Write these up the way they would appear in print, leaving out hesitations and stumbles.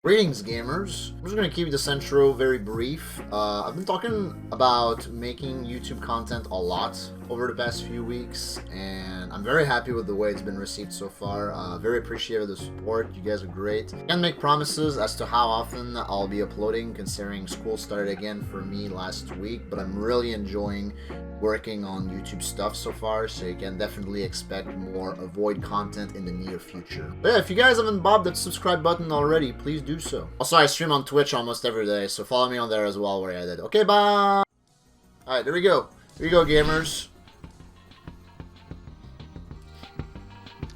Greetings, gamers. I'm just gonna keep this intro very brief. I've been talking about making YouTube content a lot over the past few weeks, and I'm very happy with the way it's been received so far. Very appreciative of the support. You guys are great. Can't make promises as to how often I'll be uploading, considering school started again for me last week, but I'm really enjoying working on YouTube stuff so far, so you can definitely expect more Avoid content in the near future. But yeah, if you guys haven't bobbed that subscribe button already, please do so. Also, I stream on Twitch almost every day, so follow me on there as well where I did. Okay, bye! Alright, there we go. Here we go, gamers.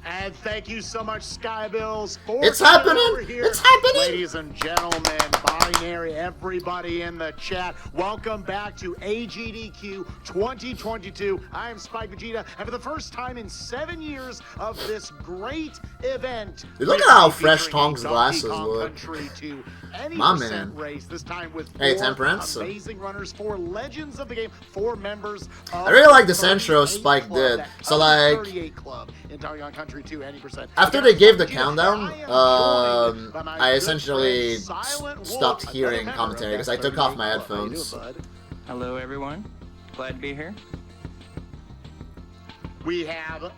And thank you so much, Skybills, for It's happening! It's happening! Ladies and gentlemen, binary, everybody in the chat, welcome back to AGDQ 2022. I am Spike Vegeta, and for the first time in 7 years of this great event, Dude, look at how fresh Tong's glasses look. Any My man. race, this time with Hey, four Temperance. amazing runners, 4 legends of the game, 4 members of I really like this the intro 38 Spike club, did. that So, other like, 38 club in Donkey Kong Country 2, any percent. after they gave the countdown, I essentially stopped hearing commentary because I took off my headphones. Hello, everyone. Glad to be here. We have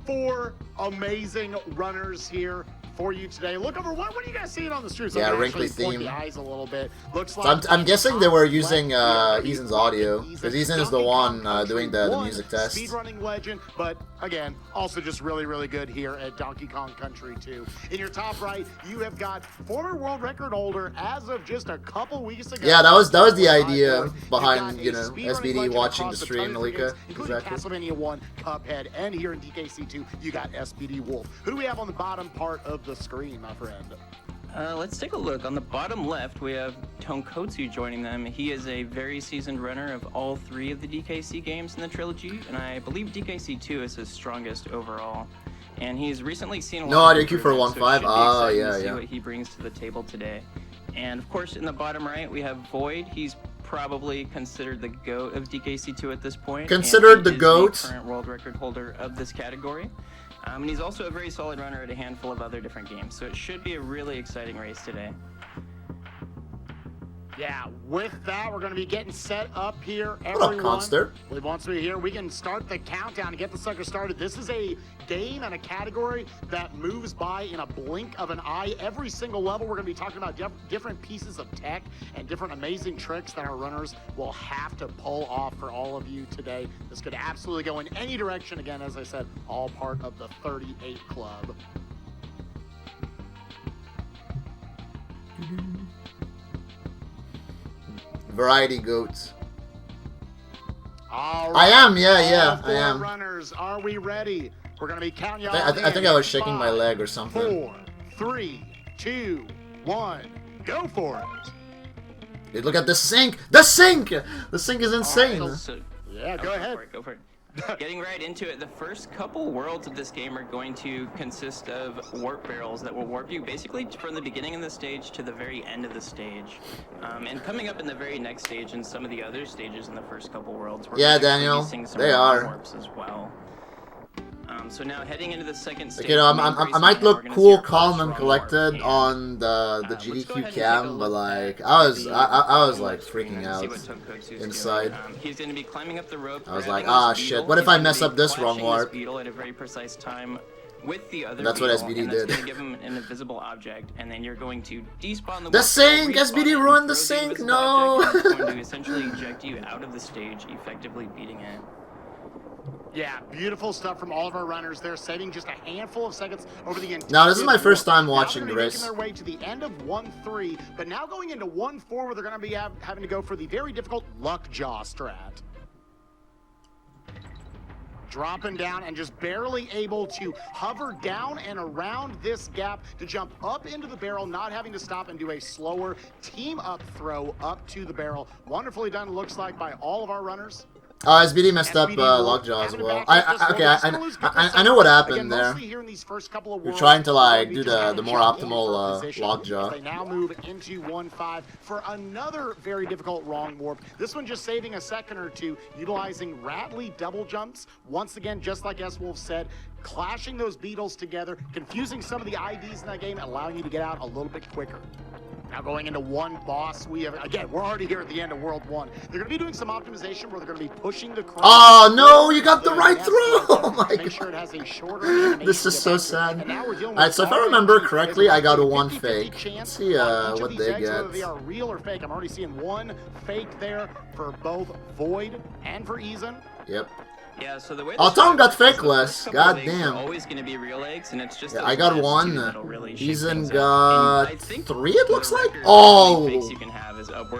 4 amazing runners here for you today. Look over, what are you guys seeing on the streets? Yeah, I'm gonna wrinkly actually point theme. the eyes a little bit. Looks So like I'm guessing they were using left, Ethan's audio, because Ethan is the Donkey one Kong Country doing the 1 music test. Speedrunning legend, but again, also just really, really good here at Donkey Kong Country 2. In your top right, you have got former world record holder as of just a couple weeks ago. Yeah, that was the idea You've behind, got you a know, speedrunning SBD legend watching the across stream, tons of Malika. games, including Exactly. Castlevania 1, Cuphead, and here in DKC2, you got SBD Wolf. Who do we have on the bottom part of the screen, my friend? Let's take a look. On the bottom left, we have Tonkotsu joining them. He is a very seasoned runner of all 3 of the DKC games in the trilogy, and I believe DKC2 is his strongest overall. And he's recently seen a No lot of AGDQ for improvements, 1.5. so it should be Oh, exciting yeah, to see yeah. what he brings to the table today. And of course, in the bottom right, we have Void. He's probably considered the GOAT of DKC2 at this point. Considered and he the is GOAT? current world record holder of this category. And he's also a very solid runner at a handful of other different games, so it should be a really exciting race today. Yeah, with that, we're going to be getting set up here, What up, everyone. Conster? Once we're here, we can start the countdown and get the sucker started. This is a game and a category that moves by in a blink of an eye. Every single level, we're going to be talking about different pieces of tech and different amazing tricks that our runners will have to pull off for all of you today. This could absolutely go in any direction. Again, as I said, all part of the 38 club. Variety goats. All I right. am, yeah, All I 4 am. runners, are we ready? We're going to be counting y'all I think I was shaking my leg or something. 4, 3, 2, 1, go for it. Dude, look at the sink! The sink! The sink is insane! Alright, so- Yeah, go ahead. Go for it. Getting right into it, the first couple worlds of this game are going to consist of warp barrels that will warp you basically from the beginning of the stage to the very end of the stage. And coming up in the very next stage and some of the other stages in the first couple worlds, we're Yeah, actually Daniel, seeing some they random are. warps as well. So now heading into the second stage. Like, you know, I might look cool, calm, and collected on the let's go GDQ ahead and take a cam, but look like at I was the like screen freaking and out see what Tonkotsu's inside. doing. He's going to be climbing up the rope. I was grabbing like, this ah, beetle. shit, what if He's I gonna mess be up this wrong flashing warp? beetle at a very precise time with the other That's what beetle, SBD and that's did. going to give him an invisible object, and then you're going to despawn the The warp, sink! respawn SBD it, and ruined the throw sink! invisible No! object, and it's going to essentially eject you out of the stage, effectively beating it. Yeah, beautiful stuff from all of our runners. They're saving just a handful of seconds over the entire. Now, this is my first time Now watching they're the gonna be race. making their way to the end of 1-3, but now going into 1-4, where they're going to be having to go for the very difficult Luckjaw strat. Dropping down and just barely able to hover down and around this gap to jump up into the barrel, not having to stop and do a slower team up throw up to the barrel. Wonderfully done, looks like, by all of our runners. SBD messed up Lockjaw as well. I know what happened there. You're trying to like do the more optimal Lockjaw. They now move into 1-5 for another very difficult wrong warp. This one just saving a second or two, utilizing Rattly double jumps. Once again, just like S-Wolf said, clashing those beetles together, confusing some of the IDs in that game, allowing you to get out a little bit quicker. Now going into one boss, we have, again, we're already here at the end of World 1. They're going to be doing some optimization where they're going to be pushing the cross. Oh, no, you got the right throw! Oh, my God. Sure it has a shorter this is so sad. Alright, so if I remember correctly, I got a 1 fake. Let's see what they get. Whether they are real or fake, I'm already seeing 1 fake there for both Void and for Eason. Yep. Yeah, so the way Tom got fakeless. God damn. Always going to be real eggs, and it's just I got 1. Really Eason got 3. It looks like. Oh,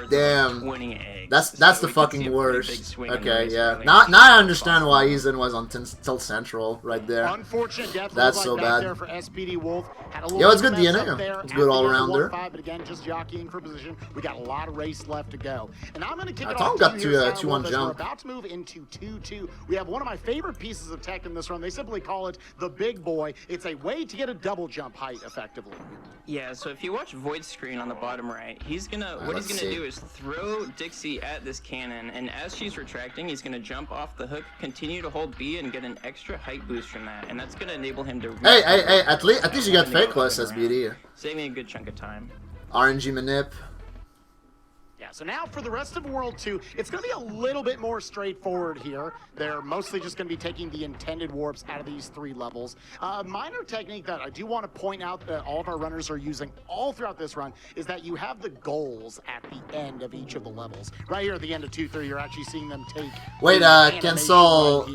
damn. 20 eggs. That's the fucking worst. Okay, yeah. Now I understand why Eason was on Tilt Central right there. Unfortunate death. That's so bad. There for SPD Wolf. Yo, it's good DNA. It's good all rounder. But again, just jockeying for position. We got a lot of race left to go. And I'm going to kick it Tom off. got 2-1 jump. We're about to move into 2-2. We have one of my favorite pieces of tech in this run. They simply call it the big boy. It's a way to get a double jump height effectively. Yeah, so if you watch Void's screen on the bottom right, he's gonna what he's gonna do is throw Dixie at this cannon, and as she's retracting, he's gonna jump off the hook, continue to hold B, and get an extra height boost from that, and that's gonna enable him to. Hey! At least you got fakeless, SBD. Saving a good chunk of time. RNG manip. So now for the rest of World 2, it's going to be a little bit more straightforward here. They're mostly just going to be taking the intended warps out of these 3 levels. Minor technique that I do want to point out that all of our runners are using all throughout this run is that you have the goals at the end of each of the levels. Right here at the end of 2-3, you're actually seeing them take... Wait, cancel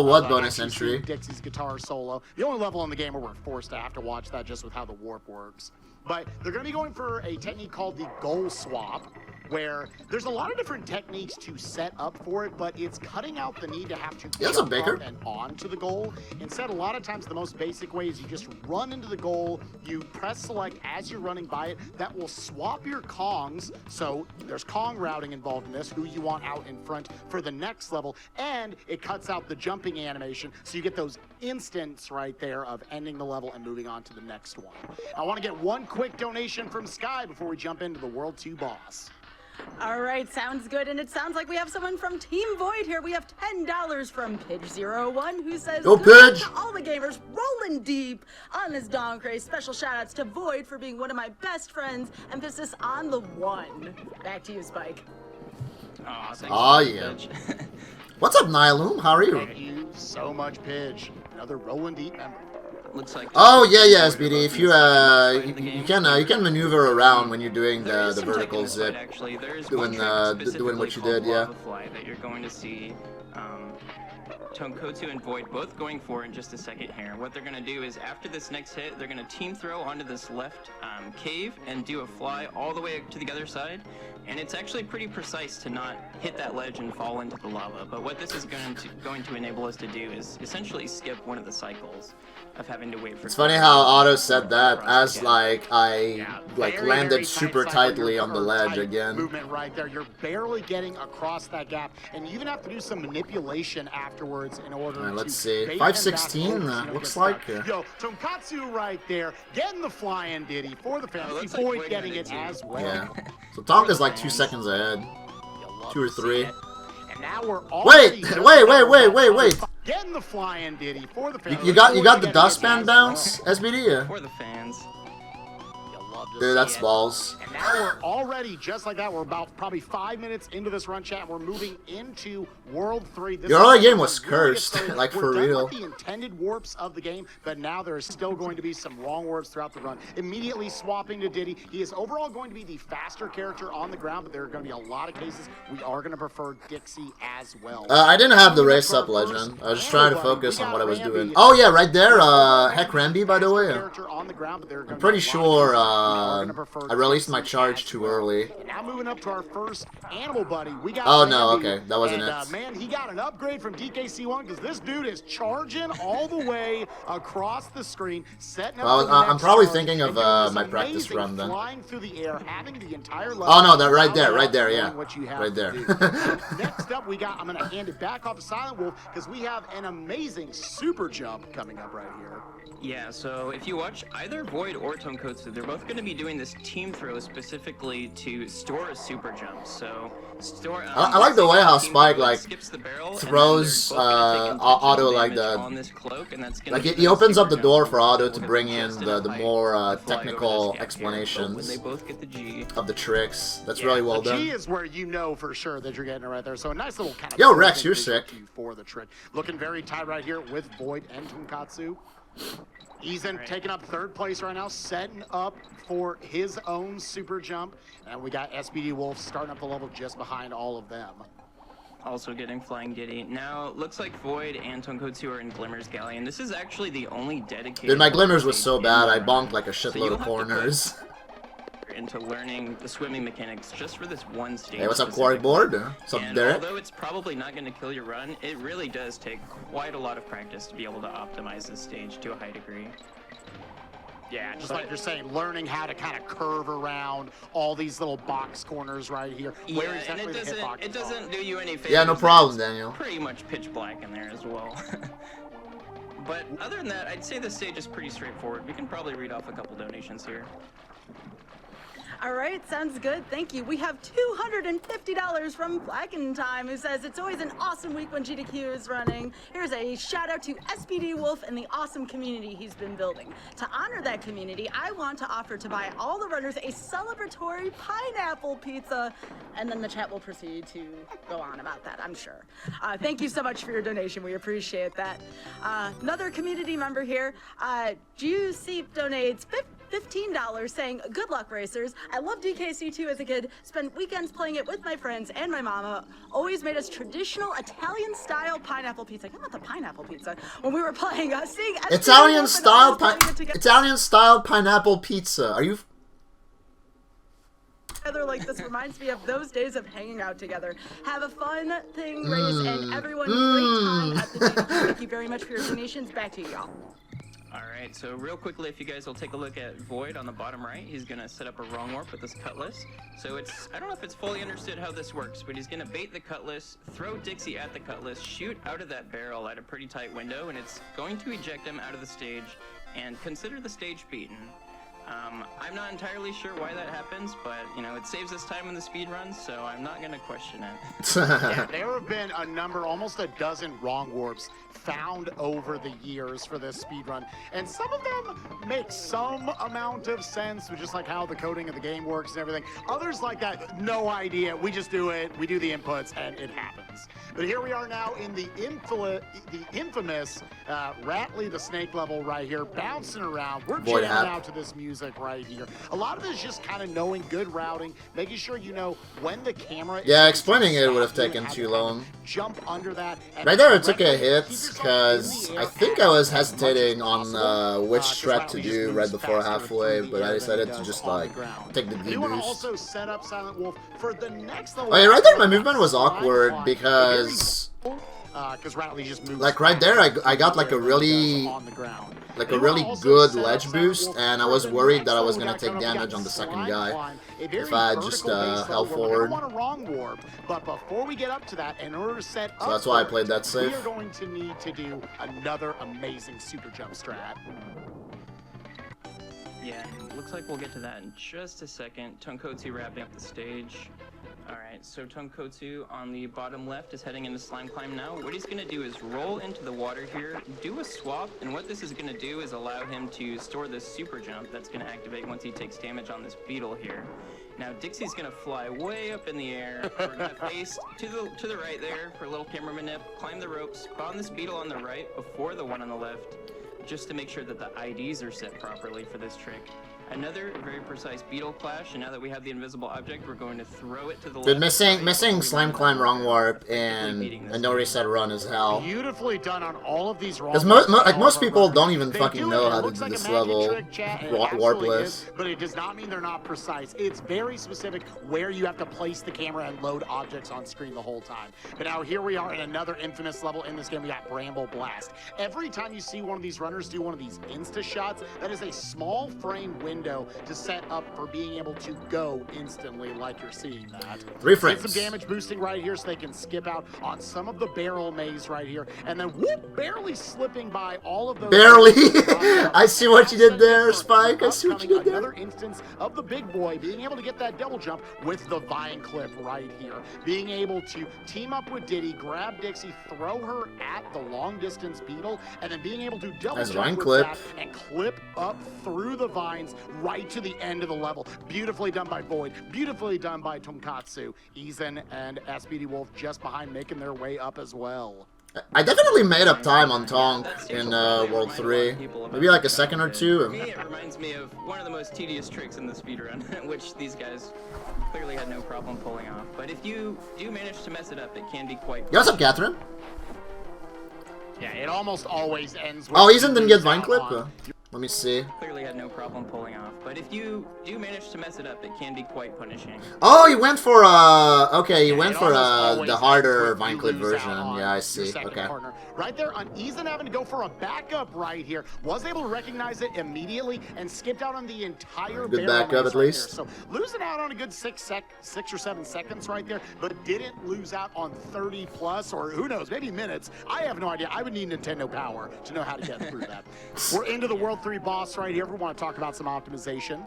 what bonus entry? Dixie's guitar solo. The only level in the game where we're forced to have to watch that just with how the warp works. But they're going to be going for a technique called the goal swap, where there's a lot of different techniques to set up for it, but it's cutting out the need to have to jump up and onto the goal. Instead, a lot of times the most basic way is you just run into the goal, you press select as you're running by it. That will swap your Kongs, so there's Kong routing involved in this, who you want out in front for the next level, and it cuts out the jumping animation, so you get those instants right there of ending the level and moving on to the next one. I want to get one quick donation from Sky before we jump into the World 2 boss. All right, sounds good, and it sounds like we have someone from Team Void here. We have $10 from Pidge01, who says, "Go Pidge!" To all the gamers rolling deep on this Dawn Craze. Special shout-outs to Void for being one of my best friends. Emphasis on the 1. Back to you, Spike. Oh, yeah. What's up, Nylum? How are you? Thank you so much, Pidge. Another rolling deep member. Looks like yeah, SBD. If you you can maneuver around when you're doing the vertical zip, doing what you did, yeah. That you're going to see Tonkotsu and Void both going for in just a second here. What they're going to do is after this next hit, they're going to team throw onto this left cave and do a fly all the way to the other side. And it's actually pretty precise to not hit that ledge and fall into the lava. But what this is going to enable us to do is essentially skip one of the cycles of having to wait for... It's funny how Otto said that as I landed super tightly on the ledge again. Movement right there. You're barely getting across that gap, and you even have to do some manipulation afterwards in order to... Let's see. 516 looks like. Yo, Tonkatsu right there, getting the flying ditty for the fans. Void getting it as well. Yeah. So Tonka's like 2 seconds ahead. 2 or 3. And now we're wait! Getting the flying ditty for the fans. You got the dustpan bounce, SBD? For the fans. Dude, that's balls. And now we're already, just like that, we're about probably 5 minutes into this run chat, and we're moving into World 3. Your early game was cursed, like for real. We're done with the intended warps of the game, but now there is still going to be some wrong warps throughout the run. Immediately swapping to Diddy. He is overall going to be the faster character on the ground, but there are going to be a lot of cases we are going to prefer Dixie as well. I didn't have the race up legend. I was just trying to focus on what I was doing. Oh yeah, right there. Heck Ramby, by the way. I'm pretty sure I released my my charge too early. Now moving up to our first animal buddy. We got Oh, no, Randy, okay. That wasn't and, it. Man, he got an upgrade from DKC1 because this dude is charging all the way across the screen, setting up Well, for the I'm next probably charge, thinking of and doing this my practice amazing run then. flying through the air, having the entire level. Oh, no, that right without there, yeah. knowing what you have Right to there. do. Next up, we got, I'm going to hand it back off to Silent Wolf because we have an amazing super jump coming up right here. Yeah, so if you watch either Void or Tonkotsu, they're both going to be doing this team throw specifically to store a super jump. So store. I like the way how team Spike throw, like skips the barrel, throws and then they're both gonna take intentional Otto like damage the on this cloak, and that's gonna like give he them opens super up the jump. door for Otto We'll to get bring them in just the enough height more to fly over this technical gap here. But when explanations they both get the G. of the tricks. That's Yeah, really well the done. G is where you know for sure that you're getting it right there. So a nice little kind of. Yo, Rex, you're visual sick. cue for the trick. Looking very tight right here with Void and Tonkatsu. He's in taking up third place right now, setting up for his own super jump. And we got SPD Wolf starting up the level just behind all of them. Also getting Flying Giddy. Now, looks like Void and Tonkotsu are in Glimmers Galleon. This is actually the only dedicated... Dude, my glimmers was stage so in bad, the I run. bonked like a So shitload you'll of have to put corners. into learning the swimming mechanics just for this one stage. Hey, what's up, Quarry Board? What's up, And Derek? although it's probably not going to kill your run, it really does take quite a lot of practice to be able to optimize this stage to a high degree. Yeah, just like you're saying, learning how to kind of curve around all these little box corners right here. Where Yeah, and exactly it the hitbox doesn't is on. do you any favors. Yeah, no problem, Daniel. Pretty much pitch black in there as well. But other than that, I'd say this stage is pretty straightforward. We can probably read off a couple donations here. All right, sounds good. Thank you. We have $250 from Black in Time, who says it's always an awesome week when GDQ is running. Here's a shout out to SPD Wolf and the awesome community he's been building. To honor that community, I want to offer to buy all the runners a celebratory pineapple pizza, and then the chat will proceed to go on about that, I'm sure. Thank you so much for your donation. We appreciate that. Another community member here, Juicy donates $15 saying, good luck racers. I love DKC2 as a kid, spent weekends playing it with my friends and my mama, always made us traditional Italian style pineapple pizza. I want the pineapple pizza. When we were playing, seeing Italian style pineapple pizza. Are you? Together like this reminds me of those days of hanging out together. Have a fun thing, race, and everyone great time at the GDQ. Thank you very much for your donations. Back to you, y'all. Alright, so real quickly, if you guys will take a look at Void on the bottom right, he's going to set up a wrong warp with this cutlass. So it's, I don't know if it's fully understood how this works, but he's going to bait the cutlass, throw Dixie at the cutlass, shoot out of that barrel at a pretty tight window, and it's going to eject him out of the stage and consider the stage beaten. I'm not entirely sure why that happens, but, you know, it saves us time in the speed runs, so I'm not going to question it. Yeah, there have been a number, almost a dozen wrong warps found over the years for this speed run, and some of them make some amount of sense with just like how the coding of the game works and everything. Others like that, no idea. We just do it, we do the inputs, and it happens. But here we are now in the infamous Ratley the Snake level right here, bouncing around. We're Void jamming app. out to this music right here. A lot of it is just kind of knowing good routing, making sure you know when the camera. Yeah, is explaining it stop would have you and taken how too to kind of long. Jump under that. And Right there, it took a keep hit yourself because in the I air think as I was much as hesitating on possible, which 'cause strat Ratley to just do moves right before faster halfway, through the but I air than decided he to does just on the like ground. take the I D do want to boost. also set up Silent Wolf for the next level. Oh yeah, right there my Like movement was slide awkward climb, because because Ratley just moves like right there I got like a really on the ground. like a really good ledge boost, and I was worried that I was gonna take damage on the second guy if I just held forward. Want a wrong warp, but before we get up to that, in order to set up, So that's why I for played it, that safe. We are going to need to do another amazing super jump strat. Yeah, looks like we'll get to that in just a second. Tonkotsu wrapping up the stage. Alright, so Tonkotsu on the bottom left is heading into Slime Climb now. What he's going to do is roll into the water here, do a swap, and what this is going to do is allow him to store this super jump that's going to activate once he takes damage on this beetle here. Now Dixie's going to fly way up in the air. We're going to face to the right there for a little camera manip, climb the ropes, spawn this beetle on the right before the one on the left, just to make sure that the IDs are set properly for this trick. Another very precise beetle clash, and now that we have the invisible object, we're going to throw it to the Dude, left. missing Slime Climb Wrong Warp and a no reset run is hell. Beautifully done on all of these wrong. Because most people don't even fucking know how to do this level warpless. But it does not mean they're not precise. It's very specific where you have to place the camera and load objects on screen the whole time. But now here we are in another infamous level in this game. We got Bramble Blast. Every time you see one of these runners do one of these insta shots, that is a small frame window to set up for being able to go instantly, like you're seeing that. 3 frames. Get some damage boosting right here so they can skip out on some of the barrel maze right here, and then whoop, barely slipping by all of those. Barely. I see what you did there, Spike. I see what you did there. Another instance of the big boy being able to get that double jump with the vine clip right here, being able to team up with Diddy, grab Dixie, throw her at the long distance beetle, and then being able to double jump with that and clip up through the vines right to the end of the level. Beautifully done by Void, beautifully done by Tonkatsu. Eason and SPD Wolf just behind, making their way up as well. I definitely made up time on Tonk in World 3. Maybe like a second or two. For me, it reminds me of one of the most tedious tricks in the speedrun, which these guys clearly had no problem pulling off. But if you do manage to mess it up, it can be quite... Yo, what's up, Catherine? Yeah, it almost always ends with... Oh, Eason didn't get Vine Clip? Let me see. Clearly had no problem pulling off, but if you do manage to mess it up, it can be quite punishing. Oh, he went for okay, he went for the harder Vine Clip version. Yeah, I see. Okay. Partner. Right there on Eason having to go for a backup right here. Was able to recognize it immediately and skipped out on the entire good backup at least. So losing out on a good 6 or 7 seconds right there, but didn't lose out on 30 plus or who knows, maybe minutes. I have no idea. I would need Nintendo power to know how to get through that. We're into the World 3 boss right here. We want to talk about some optimization.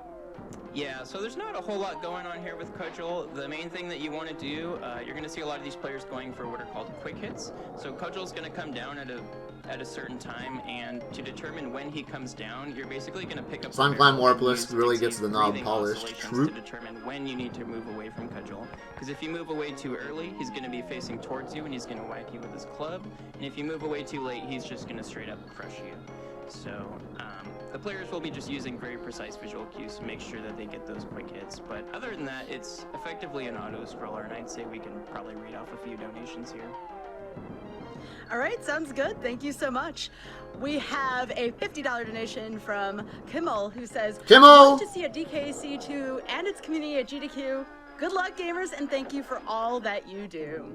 Yeah, so there's not a whole lot going on here with Cudgel. The main thing that you want to do, you're going to see a lot of these players going for what are called quick hits. So Cudgel's going to come down at a certain time, and to determine when he comes down, you're basically going to pick up... Slime Climb Warpless really gets the knob polished. To determine when you need to move away from Cudgel. Because if you move away too early, he's going to be facing towards you, and he's going to whack you with his club. And if you move away too late, he's just going to straight up crush you. So, the players will be just using very precise visual cues to make sure that they get those quick hits. But other than that, it's effectively an auto-scroller, and I'd say we can probably read off a few donations here. All right, sounds good. Thank you so much. We have a $50 donation from Kimmel, who says, Kimmel! "Love to see a DKC2 and its community at GDQ. Good luck, gamers, and thank you for all that you do."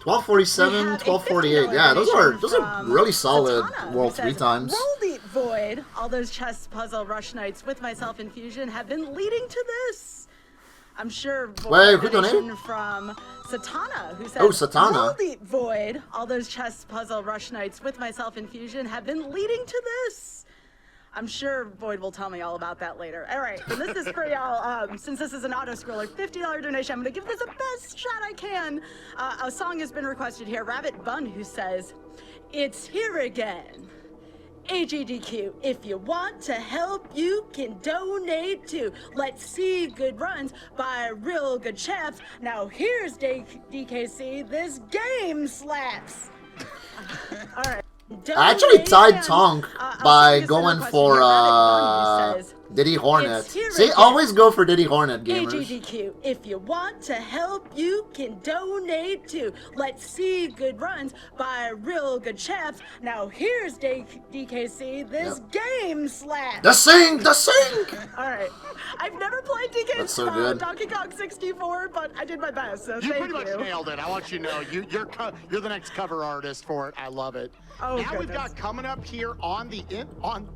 1247, 1248. Yeah, those are really solid Satana, World 3 times. Roll Deep Void. All those chess puzzle rush nights with myself in Fusion have been leading to this. I'm sure. Wait, who donated? From Satana, who says, "Oh, Satana. Roll Deep Void. All those chess puzzle rush nights with myself in Fusion have been leading to this." I'm sure Void will tell me all about that later. All right, and this is for y'all. Since this is an auto-scroller, $50 donation, I'm going to give this the best shot I can. A song has been requested here. Rabbit Bun, who says, "It's here again. AGDQ, if you want to help, you can donate too. Let's see good runs by real good chaps. Now here's DKC. This game slaps." All right. I actually tied Tonk by going for Diddy Hornet. See, always go for Diddy Hornet, gamers. AGDQ, if you want to help, you can donate too. Let's see good runs by real good chaps. Now here's DKC. This game slaps. The sink! The sink! All right. I've never played DKC so good. Donkey Kong 64, but I did my best. So you thank pretty much nailed it. I want you to know you're the next cover artist for it. I love it. Oh, now we've got coming up here on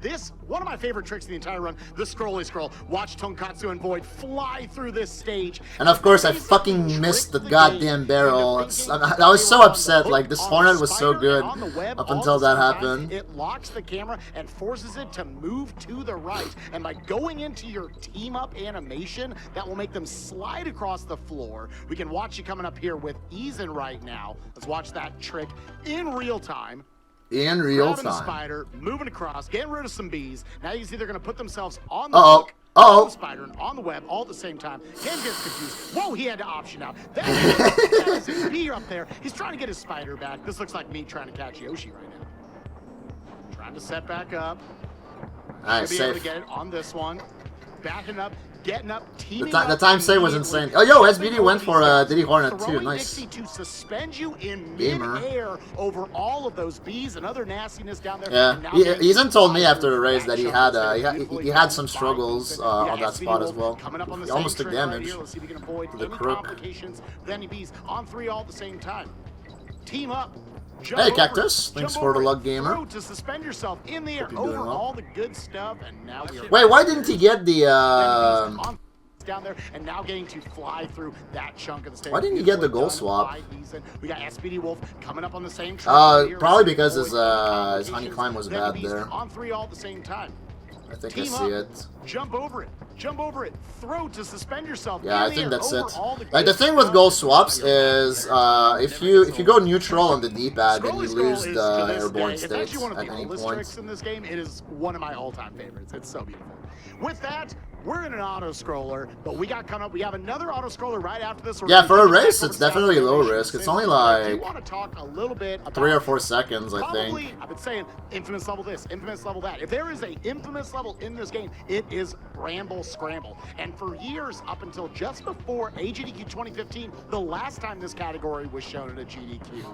this one of my favorite tricks in the entire run, the scrolly scroll. Watch Tonkatsu and Void fly through this stage. And of course, I fucking missed the goddamn barrel. I was so upset. Like, this Hornet was so good up until that happened. It locks the camera and forces it to move to the right. And by going into your team up animation, that will make them slide across the floor. We can watch you coming up here with Eason right now. Let's watch that trick in real time. In real Grabbing the time. spider, moving across, getting rid of some bees. Now you can see they're going to put themselves on the hook, on the spider, and on the web all at the same time. Ken gets confused. Whoa, he had to option out. That is his bee up there. He's trying to get his spider back. This looks like me trying to catch Yoshi right now. Trying to set back up. Alright, Should be able to safe. get it on this one. Backing up, getting up, The, teaming the up time save was immediately. insane. Oh, yo, Jumping SBD over went these for guys, Diddy Hornet too. throwing Nice. Dixie to suspend you in Gamer. mid-air over all of those bees and other nastiness down there. Yeah, And now he, getting Ethan told me fly after the through race that he chunk had instead of he beautifully had some done by struggles Ethan. We got on that SBD spot as Wolf well. coming up on the He almost same took trick right damage. here. Let's see if we can avoid The any crook. complications with any bees. On 3 all at the same time. Team up. Jump Hey, over Cactus. it, Thanks jump for the over luck, it, gamer. throw to suspend yourself in the air Hope you're doing over well. all the good stuff, and now we are Wait, why didn't he get the down there and now getting to fly through that chunk of the stage. Why didn't he get the goal Beautifully swap? done by Ethan. We got SPD Wolf coming up on the same track right here. Probably Let's because avoid his any honey complications. climb was Then bad the bees there. On 3 all at the same time. I think I Team see up. it. Jump over it. Jump over it. Throw to suspend yourself. Yeah, in I the think air that's over it. all the Like the good thing with stuff. goal swaps is if you go neutral on the D-pad, then you Scrolly Scroll lose is, to the this airborne day, it's states actually one of at the any oldest point. tricks in this game. It is one of my all-time favorites. It's so beautiful. With that, we're in an auto-scroller, but we got coming up. We have another auto-scroller right after this. We're Yeah, gonna for a get back race, over it's to definitely South low Carolina risk. It's soon. only But I do like want to talk a little bit about 3 or 4 seconds, I probably, think. I've been saying infamous level this, infamous level that. If there is a infamous level in this game, it is Bramble Scramble. And for years, up until just before AGDQ 2015, the last time this category was shown at a GDQ,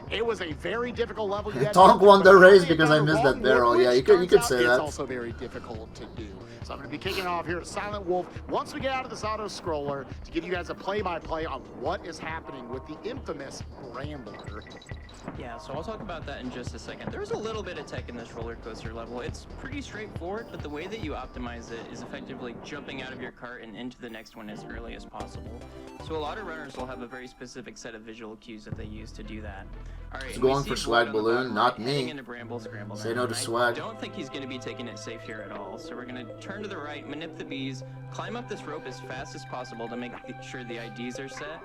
it was a very difficult level. You had Tonk to- won the but race now they because I found a missed wrong that barrel. wood, Yeah, which you could turns say out that. It's also very difficult to do. So I'm going to be kicking off here at Silent Wolf once we get out of this auto scroller to give you guys a play-by-play on what is happening with the infamous Brambler. Yeah, so I'll talk about that in just a second. There's a little bit of tech in this roller coaster level. It's pretty straightforward, but the way that you optimize it is effectively jumping out of your cart and into the next one as early as possible. So a lot of runners will have a very specific set of visual cues that they use to do that. All right, Who's going for swag balloon? Not heading me. into Bramble Scramble Say now, no to and swag. I don't think he's going to be taking it safe here at all. So we're going to turn to the right, manip the bees, climb up this rope as fast as possible to make sure the IDs are set.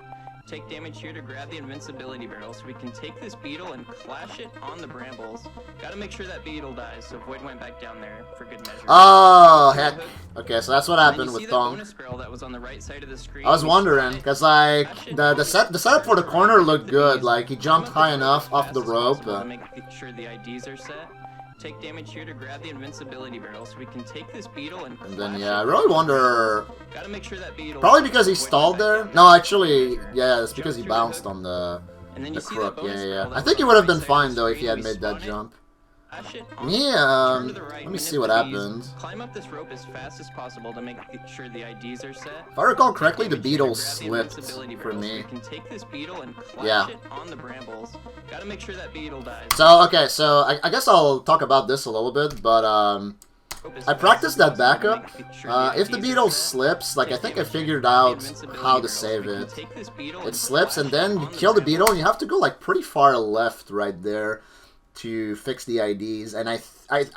Take damage here to grab the invincibility barrel so we can take this beetle and clash it on the brambles. Gotta make sure that beetle dies, so Void went back down there for good measure. Oh, heck. Okay, so that's what And then happened you with see that Tonk. bonus barrel that was on the right side of the screen. I was We wondering, spot it, because like clash it the on setup for the corner looked the good. bees, Like he jumped climb up high this enough rope off as the fast as rope. possible to make sure the IDs are set. Take damage here to grab the invincibility barrel so we can take this beetle and And then clash yeah, I it really on the wonder. brambles. Gotta make sure that beetle Probably because he Void went stalled back there. down No, for actually, good measure. yeah, it's because he Jump through the bounced hook. on the And then you see crook. that Yeah, bonus yeah. barrel I that think was he on would the have been right side of fine the though if he screen. had We made that spot it, jump. clash it on, Me, turn to the right, let me manip see what the bees, happened. Climb up this rope as fast as possible to make sure the IDs are set. If I recall correctly, the Damage here to beetle grab the slipped invincibility for barrel so me. we can take this beetle and clash Yeah. it on the brambles. Gotta make sure that beetle dies. So okay, so I guess I'll talk about this a little bit, but I practiced that backup. If the beetle slips, like I think I figured out how to save it. It slips and then you kill the beetle and you have to go like pretty far left right there to fix the IDs. And I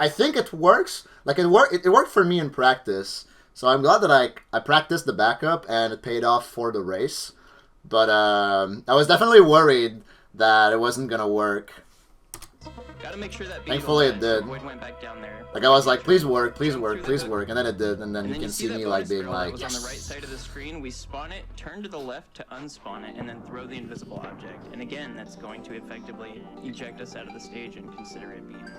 think it works. Like it worked for me in practice. So I'm glad that I practiced the backup and it paid off for the race. But I was definitely worried that it wasn't gonna work. Gotta make sure that Thankfully it did. Void went back down there. Like I was like, please work, please work, please work, and then it did, and then And you then can see that me like bonus being barrel that like, was on the right yes. side of the screen. We spawn it, turn to the left to unspawn it, and then throw the invisible object. And again, that's going to effectively eject us out of the stage and consider it beaten.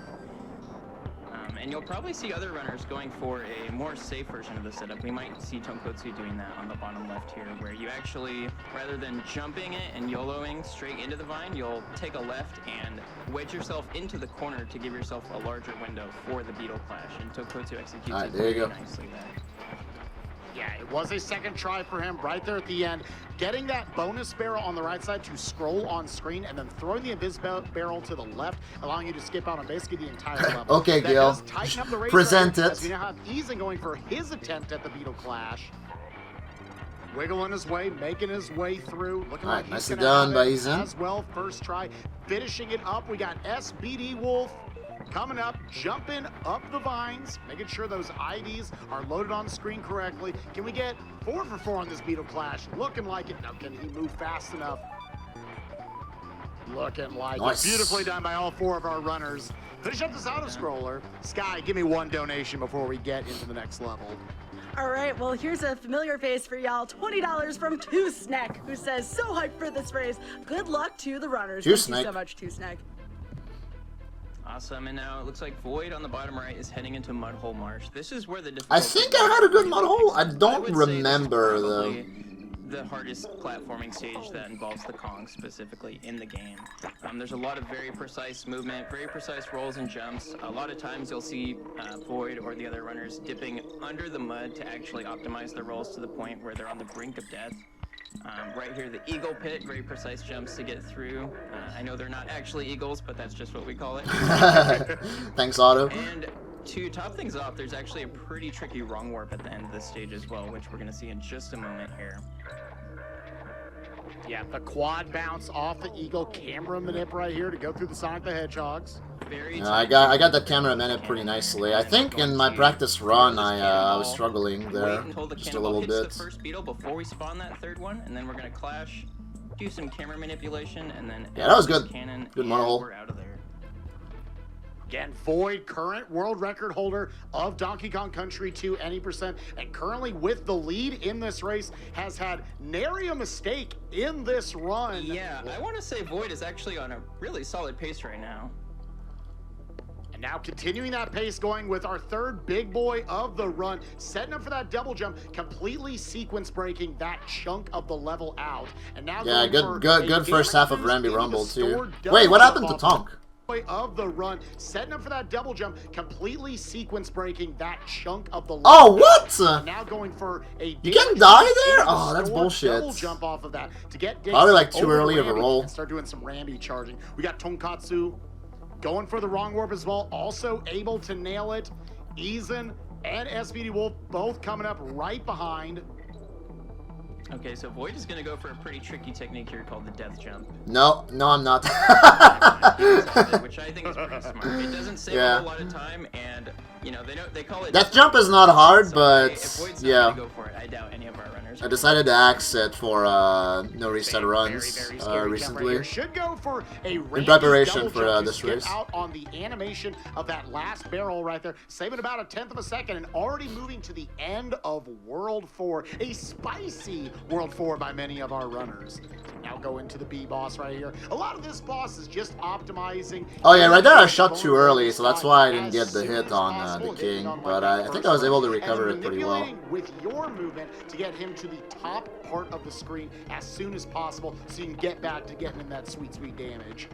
And you'll probably see other runners going for a more safe version of the setup. We might see Tonkotsu doing that on the bottom left here, where you actually, rather than jumping it and YOLOing straight into the vine, you'll take a left and wedge yourself into the corner to give yourself a larger window for the beetle clash. And Tonkotsu executes Alright, it there you very go. nicely there. Yeah, it was a second try for him right there at the end. Getting that bonus barrel on the right side to scroll on screen and then throwing the invis barrel to the left, allowing you to skip out on basically the entire level. Okay, That Gil. does tighten up the race Present right here, it. as we now have Eason going for his attempt at the Beetle Clash. Wiggling his way, making his way through. Looking All right, like he's nicely gonna done have by it Eason. as well. First try, finishing it up. We got SBD Wolf coming up, jumping up the vines, making sure those IDs are loaded on screen correctly. Can we get 4 for 4 on this Beetle Clash? Looking like it. Now, can he move fast enough? Looking like Nice. it. Beautifully done by all 4 of our runners. Finish up this auto scroller. Sky, give me 1 donation before we get into the next level. All right, well, here's a familiar face for y'all. $20 from Two Snack, who says, so hyped for this race. Good luck to the runners. Two Thank you so Snack. much, Two Snack. Awesome, and now it looks like Void on the bottom right is heading into Mudhole Marsh. This is where the I think I had a good Mudhole. I don't remember though. The hardest platforming stage that involves the Kong specifically in the game. There's a lot of very precise movement, very precise rolls and jumps. A lot of times you'll see Void or the other runners dipping under the mud to actually optimize their rolls to the point where they're on the brink of death. Right here, the eagle pit, very precise jumps to get through. I know they're not actually eagles, but that's just what we call it. Thanks, Otto. And to top things off, there's actually a pretty tricky wrong warp at the end of this stage as well, which we're going to see in just a moment here. Yeah, the quad bounce off the eagle, camera manip right here to go through the Sonic the Hedgehogs. I got that camera manip pretty nicely. I think in my practice run I was struggling there just a little bit. The first beetle before we spawn that third one, and then we're gonna clash, do some camera manipulation, and then yeah, that was good. Cannon, good Mudhole. We're out of there. Again, Void, current world record holder of Donkey Kong Country 2 Any %, and currently with the lead in this race, has had nary a mistake in this run. Yeah, I want to say Void is actually on a really solid pace right now. And now continuing that pace, going with our third big boy of the run, setting up for that double jump, completely sequence breaking that chunk of the level out. And now yeah, good first half of Ramby Rumble too. Wait, what happened to Tonk? Of the run, setting up for that double jump, completely sequence breaking that chunk of the level. Oh, what? Now going for a you can die there? Oh, that's bullshit. Double jump off of that to get probably like too early of a roll. And start doing some Ramby charging. We got Tonkatsu going for the wrong warp as well, also able to nail it. Eason and SPD Wolf both coming up right behind. Okay, so Void is going to go for a pretty tricky technique here called the death jump. No, I'm not. Which I think is pretty smart. It doesn't save a whole lot of time, and you know they call it. Death jump is not hard, so but if Void's yeah. not gonna go for it, I doubt any of our runners. I decided to axe it for no reset runs recently. Right should go for a in preparation for this race. Out on the animation of that last barrel right there, saving about 1/10 of a second, and already moving to the end of World 4, a spicy World 4 by many of our runners. Now go into the B boss right here. A lot of this boss is just optimizing. Oh yeah, right there I shot too early, so that's why I didn't get the hit on the king. But I think I was able to recover it pretty well. With your movement to get him to the top part of the screen as soon as possible, so you can get back to getting in that sweet damage.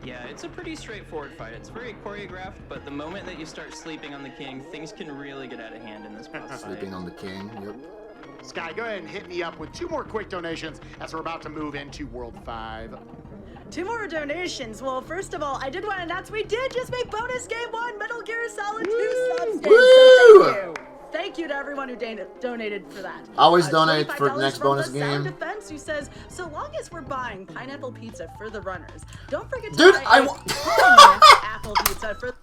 Yeah, it's a pretty straightforward fight. It's very choreographed, but the moment that you start sleeping on the king, things can really get out of hand in this boss fight. Sleeping on the king, yep. Sky, go ahead and hit me up with 2 more quick donations as we're about to move into World 5. 2 more donations. Well, first of all, I did want to announce we did just make bonus game 1 Metal Gear Solid 2 subs. So thank you to everyone who donated for that. Always donate for the next bonus game. Sound Defense, who says, so long as we're buying pineapple pizza for the runners, don't forget to buy apple pizza for.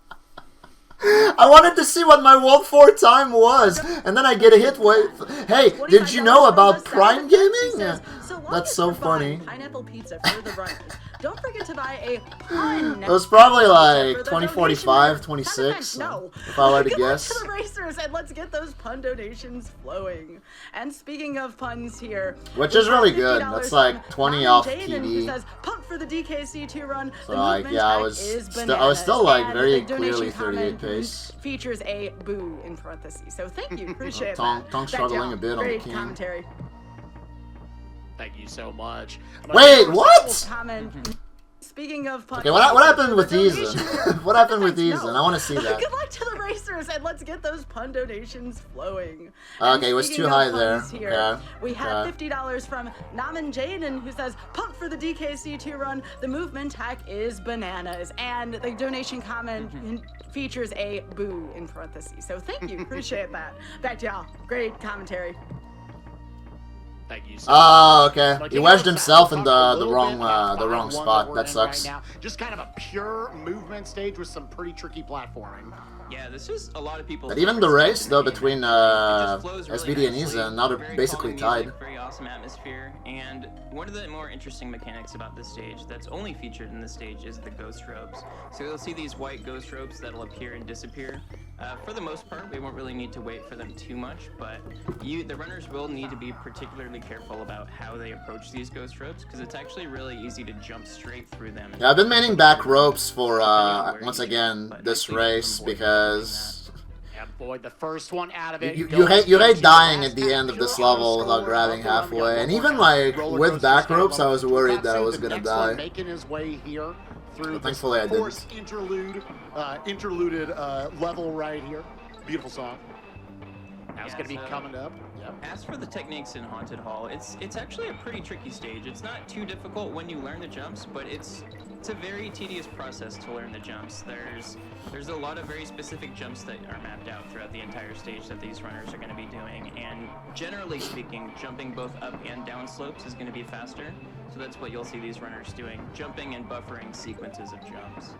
I wanted to see what my World 4 time was, and then I get a hit with, hey, did you know about Prime Gaming? That's so funny. Pineapple pizza for the runners. Don't forget to buy a pun. It was probably like 2045, 26, no. if I were to Good guess. luck to the racers, and let's get those pun donations flowing. And speaking of puns here, which is really good. That's like 20 off PD. Says, pump for the DKC2 run. So like, yeah, I was still like very clearly 38 pace. Features a boo in parentheses. So thank you, appreciate that. Tongue struggling a bit on the king. Commentary. Thank you so much. Wait, what? Speaking of puns, okay, what happened with Eason? What happened with Eason? I want to see that. Good luck to the racers, and let's get those pun donations flowing. Okay, it was too high there. Here, we have $50 from Naman Jaden, who says, pump for the DKC2 run. The movement hack is bananas. And the donation comment features a boo in parentheses. So thank you, appreciate that. Back to y'all. Great commentary. Thank you. Oh, okay. He wedged himself in the wrong spot. That sucks. Right now. Just kind of a pure movement stage with some pretty tricky platforming. Yeah, this is a lot of people. But even the race though between SBD and Eason, now they're basically tied. awesome atmosphere, and one of the more interesting mechanics about this stage that's only featured in this stage is the ghost ropes. So you'll see these white ghost ropes that'll appear and disappear. For the most part, we won't really need to wait for them too much, but the runners will need to be particularly careful about how they approach these ghost ropes, because it's actually really easy to jump straight through them. Yeah, I've been manning back ropes for, once again, this race, because... Yeah, boy, the first one out of it. You hate dying at the end of this level without grabbing halfway, and even, like, with back ropes, I was worried that I was gonna die. Making his way here through But thankfully I didn't. interluded level right here. Beautiful song. Now it's Yeah, going to be so- coming up. Yep. As for the techniques in Haunted Hall, it's actually a pretty tricky stage. It's not too difficult when you learn the jumps, but it's a very tedious process to learn the jumps. There's a lot of very specific jumps that are mapped out throughout the entire stage that these runners are going to be doing, and generally speaking, jumping both up and down slopes is going to be faster. So that's what you'll see these runners doing, jumping and buffering sequences of jumps.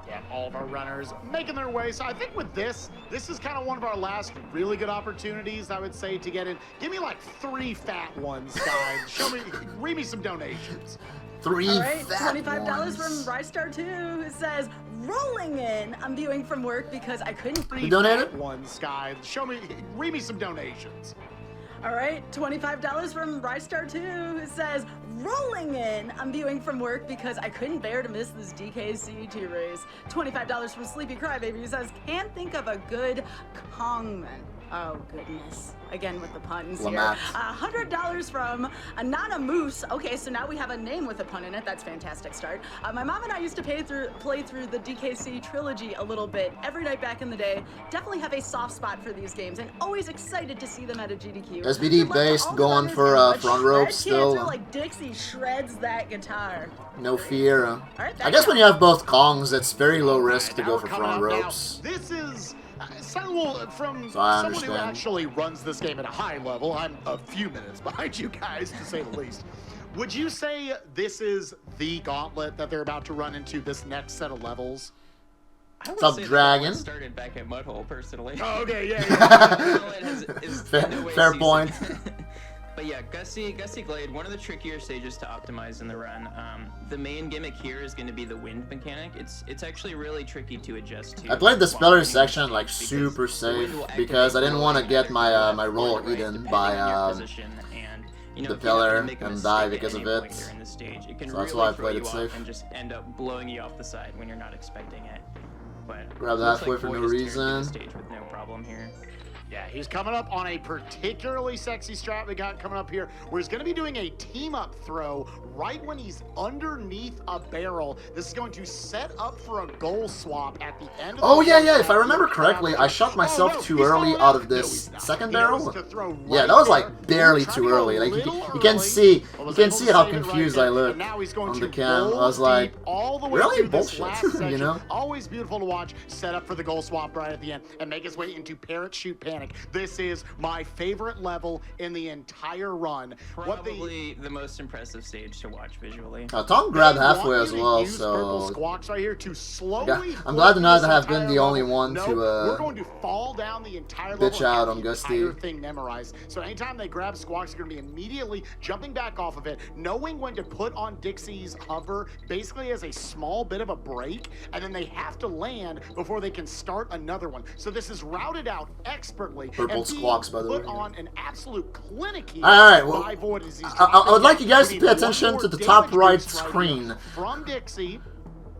Yeah, all of our runners making their way. So I think with this is kind of one of our last really good opportunities, I would say, to get in. Give me like 3 fat ones, guys. Read me some donations. 3 All right, fat $25 ones. from RiStar2, who says, rolling in. I'm viewing from work because I couldn't. 3 donated? fat ones, guys. Read me some donations. All right, $25 from RiStar2, who says, rolling in. I'm viewing from work because I couldn't bear to miss this DKC2 race. $25 from Sleepy Crybaby, who says, can't think of a good Kongman. Oh, goodness. Again with the puns here. Lamont. $100 from Anana Moose. Okay, so now we have a name with a pun in it. That's a fantastic start. My mom and I used to play through the DKC trilogy a little bit every night back in the day. Definitely have a soft spot for these games and always excited to see them at a GDQ. SBD Good luck to based, all the going runners for, and let's front shred ropes still. cancer like Dixie shreds that guitar. No fear. right, I guess when you have both Kongs, it's very low risk to Now go we're for coming front up now. ropes. This is from So I someone who understand. actually runs this game at a high level. I'm a few minutes behind you guys, to say the least. Would you say this is the gauntlet that they're about to run into, this next set of levels? I would Sup, say that Dragon? one started back at Mudhole, personally. Oh, okay, yeah. Fair point. But yeah, Gusty Glade, one of the trickier stages to optimize in the run. The main gimmick here is going to be the wind mechanic. It's actually really tricky to adjust to. I played the while speller running section this like stage super because the wind safe will because I activate didn't want to rolling get my either my left or roll right, eaten depending by on your position. And, you know, the if you happen to pillar make a and mistake die at because any of point it. during the stage, it can So that's really why I throw played you it off safe. and just end up blowing you off the side when you're not expecting it. But Grab the looks halfway like for Boyd no is tearing through the reason. stage with no problem here. Yeah, he's coming up on a particularly sexy strat we got coming up here, where he's going to be doing a team-up throw right when he's underneath a barrel. This is going to set up for a goal swap at the end of the Oh yeah, first if I half. remember correctly, I shot myself no, too he's early going out up. of No, this he's not. second He barrel. knows to throw Yeah, right that was there. like barely Tried too to go early. a Like little you can early, see but was how able to save it right confused there. I look And now he's going on to the cam. I roll was like, deep all the way really? through this Bullshit, last you section. know? Always beautiful to watch. Set up for the goal swap right at the end and make his way into Parrot Shoot Panic. This is my favorite level in the entire run. Probably the most impressive stage to watch visually. Tom grabbed They want halfway you as to well, use purple so squawks right here to slowly. Yeah, I'm glad to not flip have this been the entire only level. one No, to, we're going to fall down the entire bitch level and out have on the Gusty. entire thing memorized. So anytime they grab squawks, they're going to be immediately jumping back off of it, knowing when to put on Dixie's hover, basically as a small bit of a break, and then they have to land before they can start another one. So this is routed out expertly. Purple and squawks, by the put way. on an absolute clinic here. All right, well, by Void as he's I would like you guys to dropping. pay We need attention one to more the top damage right boost right screen. here from Dixie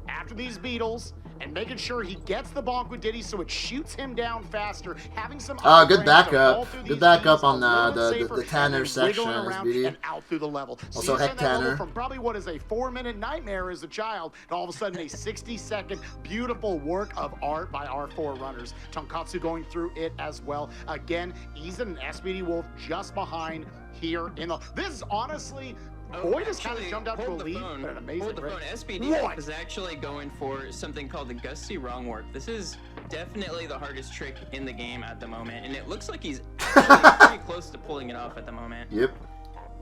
after these beetles, and making sure he gets the bonk with Diddy so it shoots him down faster, having some Good upper range to backup. fall through Good these backup beats on a little bit the safer, Tanner and then wiggling section, around SBD. and out through the level. So Also you Heck send that level Tanner. from probably what is a 4-minute nightmare as a child to all of a sudden a 60-second beautiful work of art by our 4 runners. Tonkatsu going through it as well. Again, Eason and SBD Wolf just behind here in the. This is honestly. Boyd has kind of jumped out to a hold the lead, phone. but an amazing Hold the break. phone. SBD What? is actually going for something called the Gusty Wrong Work. This is definitely the hardest trick in the game at the moment, and it looks like he's actually pretty close to pulling it off at the moment. Yep.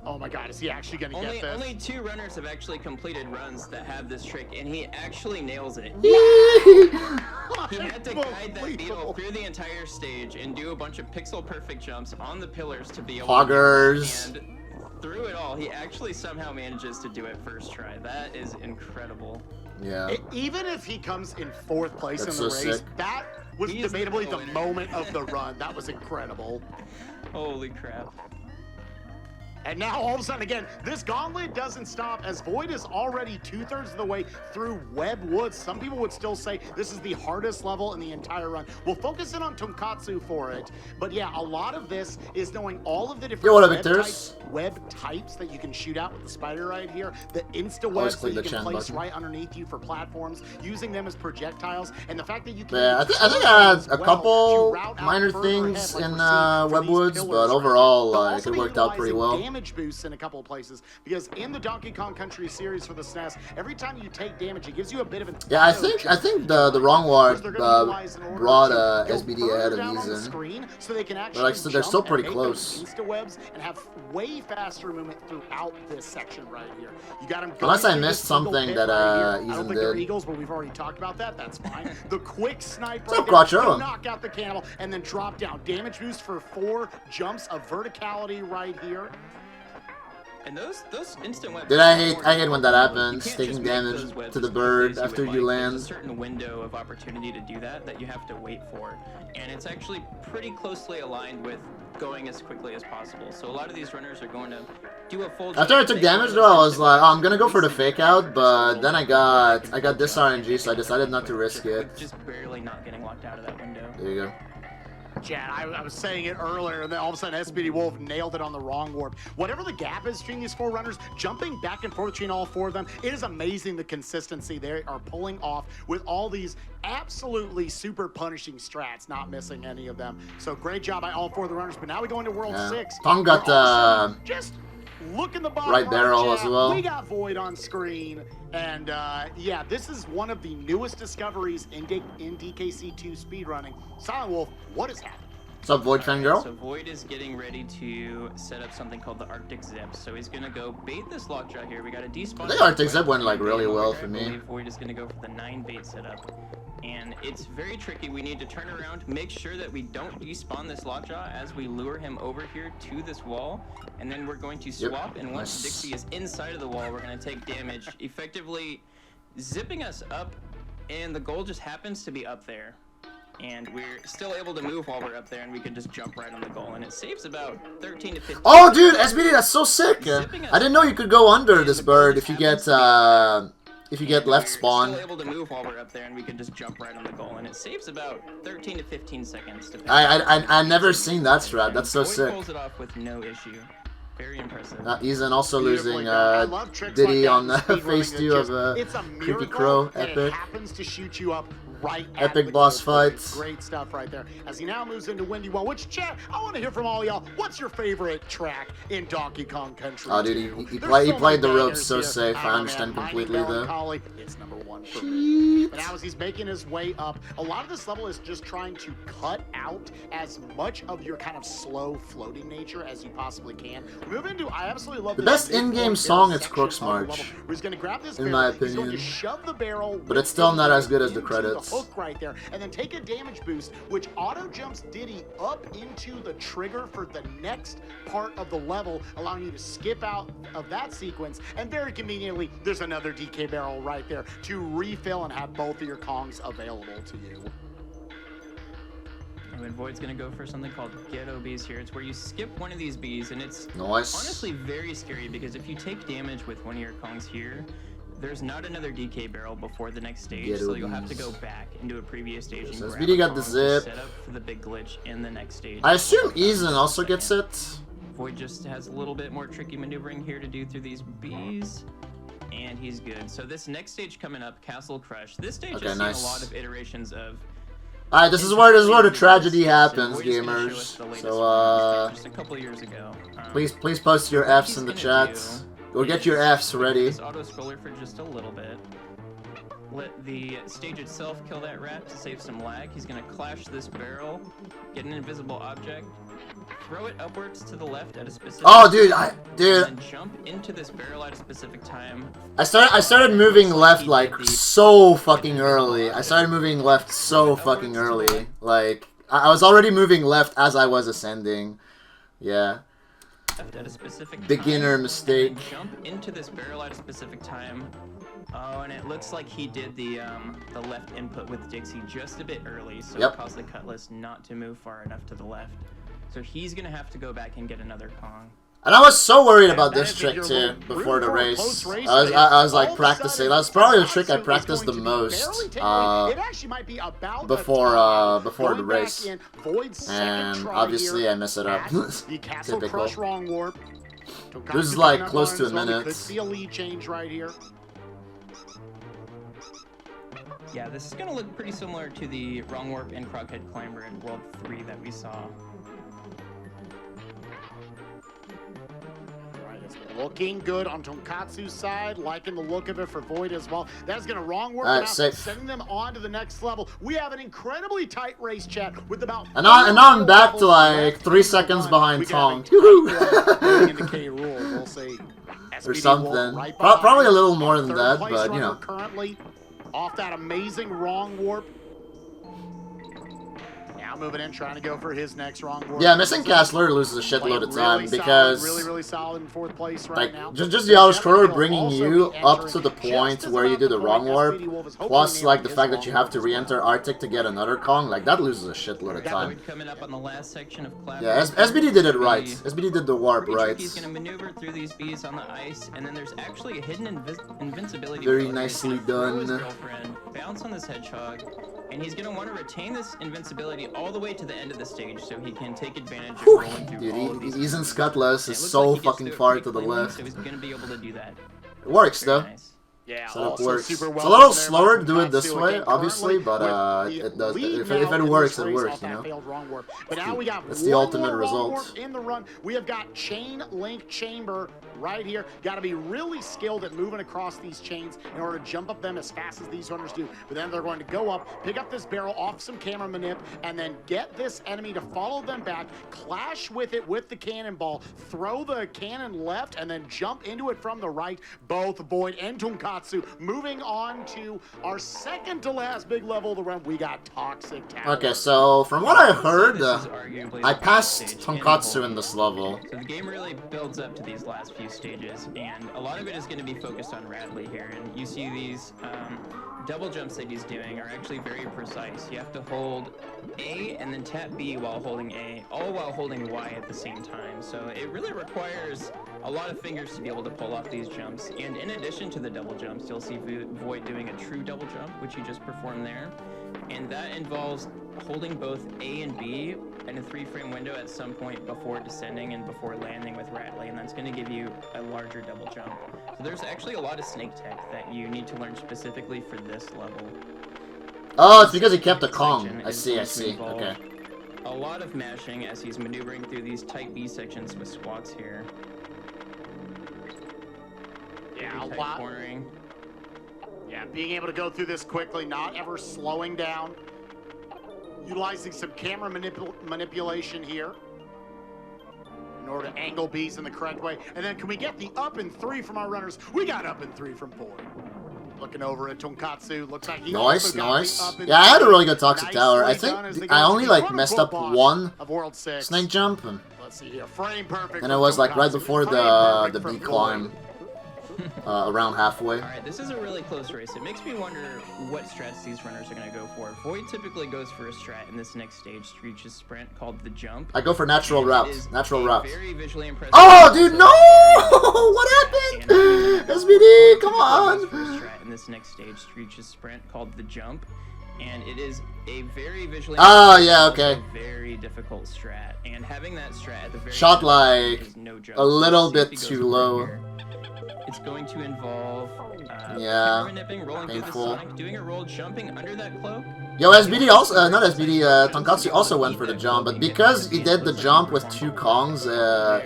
Oh my God, is he actually going to get this? Only 2 runners have actually completed runs that have this trick, and he actually nails it. He had to guide that beetle through the entire stage and do a bunch of pixel-perfect jumps on the pillars to be able Poggers. to do it. And through it all, he actually somehow manages to do it first try. That is incredible. Yeah. Even if he comes in 4th place That's in the so race, sick. that was He is the debatably the winner. moment of the run. That was incredible. Holy crap. And now, all of a sudden, again, this gauntlet doesn't stop as Void is already 2/3 of the way through Web Woods. Some people would still say this is the hardest level in the entire run. We'll focus in on Tonkatsu for it. But yeah, a lot of this is knowing all of the different Yo, what up, web types that you can shoot out with the spider right here. The insta Always webs that click you the can chan place button. right underneath you for platforms, using them as projectiles. And the fact that you can... Yeah, I think I had a couple minor things in Webwoods, but overall, like, it worked out pretty well. Damage boosts in a couple of places, because in the Donkey Kong Country series for the SNES, every time you take damage, it gives you a bit of an... Yeah, I think the wrong ward brought SBD ahead of Eason. So they can actually But like, they're still pretty make those close. insta webs and have way faster movement throughout this section right here. You got them. Unless I missed something that I don't Eason think they're did. eagles, but we've already talked about that. That's fine. The quick snipe What's up, right there, Quattro? knock out the cannibal and then drop down. Damage boost for 4 jumps of verticality right here. And those instant webs... Dude, I hate when that You happens, can't taking just make damage those webs to the as bird quickly as after would you like. There's land. a certain window of opportunity to do that you have to wait for. And it's actually pretty closely aligned with going as quickly as possible. So a lot of these runners are going to do a full... After I took damage though, I was like, oh, I'm gonna go for the fake out, but then I got this RNG, so I decided not to risk it. Just barely not getting locked out of that window. There you go. Chad, I was saying it earlier, and then all of a sudden SBD Wolf nailed it on the wrong warp. Whatever the gap is between these 4 runners, jumping back and forth between all 4 of them, it is amazing the consistency they are pulling off with all these absolutely super punishing strats, not missing any of them. So great job by all 4 of the runners, but now we go into World 6. Tom got just look in the bottom right barrel as well. We got Void on screen, and yeah, this is one of the newest discoveries in DKC2 speedrunning. Silent Wolf, what has happened? What's up, Void Fangirl? So Void is getting ready to set up something called the Arctic Zip. So he's gonna go bait this lockjaw here. We got a despawn. I think Arctic Zip went like really well for I me. believe Void is gonna go for the 9 bait setup. And it's very tricky. We need to turn around, make sure that we don't despawn this lockjaw as we lure him over here to this wall. And then we're going to swap, and once Dixie is inside of the wall, we're gonna take damage, effectively zipping us up, and the goal just happens to be up there. And we're still able to move while we're up there, and we can just jump right on the goal, and it saves about 13 to 15. Oh, dude, SBD, that's so sick! I didn't know you could go under this bird if you get left spawn. We're still able to move while we're up there, and we can just jump right on the goal, and it saves about 13 to 15 seconds. I never seen that strat. That's so Void sick. pulls it off with no issue. Very impressive. Eason also losing Diddy on the phase 2 of Creepy Crow. Epic. It happens to shoot you up right at Epic the boss goal point. fights. Great stuff right there. As he now moves into Windy Well, which, chat, I want to hear from all y'all. What's your favorite track in Donkey Kong Country? Oh, dude, he played the ropes so safe. I understand completely though. It's number 1 for me. But now as he's making his way up, a lot of this level is just trying to cut out as much of your kind of slow floating nature as you possibly can. Move into, I absolutely love the best in-game song is Crook's March, He's going to grab this in barrel, my he's going opinion. to shove the barrel, But it's still not as good as the into credits. The hook right there, and then take a damage boost, which auto jumps Diddy up into the trigger for the next part of the level, allowing you to skip out of that sequence. And very conveniently, there's another DK barrel right there to refill and have both of your Kongs available to you. And Void's gonna go for something called Ghetto Bees here. It's where you skip one of these bees, and it's Nice. honestly very scary because if you take damage with one of your Kongs here, there's not another DK barrel before the next stage, Ghetto so you'll have to bees. go back into a previous stage and So grab SBD a got the Kong to zip. set up for the big glitch in the next stage. I assume Eason also gets it. Void just has a little bit more tricky maneuvering here to do through these bees. And he's good. So this next stage coming up, Castle Crush. This stage Okay, has nice. seen a lot of iterations of. Alright, this is where the tragedy happens, Void is gonna show us gamers. the latest So one, just a couple years ago. please post your Fs in the chat. Go get your Fs ready. This auto scroller for just a little bit. let the stage itself kill that rat to save some lag. He's gonna clash this barrel, get an invisible object, throw it upwards to the left at a specific Oh, dude, and then jump into this barrel at a specific time. I started moving left like so fucking early. Like I was already moving left as I was ascending. Yeah. At a specific Beginner time, mistake. and then jump into this barrel at a specific time. Oh, and it looks like he did the left input with Dixie just a bit early, so it caused the Cutlass not to move far enough to the left. So he's gonna have to go back and get another Kong. And I was so worried about this trick too before the race. I was like practicing. That was probably the trick I practiced the most before the race. And obviously I mess it up. Typical. This is like close to a minute. Could see a lead change right here. Yeah, this is gonna look pretty similar to the Wrong Warp and Crockhead Climber in World 3 that we saw. Looking good on Tonkatsu's side, liking the look of it for Void as well. That's going to Wrong Warp Alright, out, safe. sending them on to the next level. We have an incredibly tight race, chat, with about And now I'm back to like 3 seconds behind Tong. We'll say Or something. Probably a little more than that, but you know. Currently off that amazing Wrong Warp. Now moving in, trying to go for his next Wrong Warp. Yeah, missing Castler loses a shitload of time because really solid in 4th place right now. just the auto scroller bringing you up to the point where you do the Wrong Warp, plus like the fact that you have to re-enter Arctic to get another Kong, like that loses a shitload of time. Coming up on the last section of Yeah, SBD did it right. SBD did the warp right. He's gonna maneuver through these bees on the ice, and then there's actually a hidden invincibility. Very nicely done. Bounce on this hedgehog, and he's gonna want to retain this invincibility all the way to the end of the stage, so he can take advantage of rolling through all of these. Dude, Eason's Cutlass is so fucking far to the left. So he's gonna be able to do that. It works though. Nice. Yeah, Setup works. super well It's a little there, slower to do it Tonkatsu this way, again, obviously, but it does. If it works, it works, you know. But now we got That's the ultimate more result. Wrong Warp in the run. We have got chain link chamber right here. Got to be really skilled at moving across these chains in order to jump up them as fast as these runners do. But then they're going to go up, pick up this barrel off some camera manip, and then get this enemy to follow them back, clash with it with the cannonball, throw the cannon left, and then jump into it from the right. Both Void and Tonkatsu moving on to our second to last big level of the run. We got Toxic Tower. Okay, so from what I heard, I the passed stage Tonkatsu in this level. So the game really builds up to these last few stages, and a lot of it is going to be focused on Radley here. And you see these double jumps that he's doing are actually very precise. You have to hold A and then tap B while holding A, all while holding Y at the same time. So it really requires a lot of fingers to be able to pull off these jumps. And in addition to the double jumps, you'll see Void doing a true double jump, which he just performed there. And that involves holding both A and B in a 3-frame window at some point before descending and before landing with Radley, and that's going to give you a larger double jump. So there's actually a lot of snake tech that you need to learn specifically for this level. Oh, it's because he kept a Kong. I see, okay. A lot of mashing as he's maneuvering through these tight B sections with squats here. Yeah, a Tight lot. cornering. Yeah, being able to go through this quickly, not ever slowing down. Utilizing some camera manipulation here in order to angle bees in the correct way. And then can we get the up and 3 from our runners? We got up and 3 from Void. Looking over at Tonkatsu, looks like he Nice. Yeah, I had a really good Toxic Tower. I think I only like messed up one snake jump, and Let's see here, frame perfect. it was like right before the B climb. Around halfway. Alright, this is a really close race. It makes me wonder what strats these runners are going to go for. Void typically goes for a strat in this next stage to reach his sprint called the jump. I go for natural route. Natural route. Very visually impressive. Oh, dude, no! What happened? SBD, come on! For a strat in this next stage to reach his sprint called the jump. And it is a very visually very difficult strat. And having that strat at the very shot end like is no joke. a little So let's see bit if he too goes low. here. It's going to involve Yeah, nipping, rolling painful. through the Sonic, doing a roll, jumping under that cloak, Yo, SBD also, not SBD, Tonkatsu also went for the jump, but because he did the jump with 2 Kongs,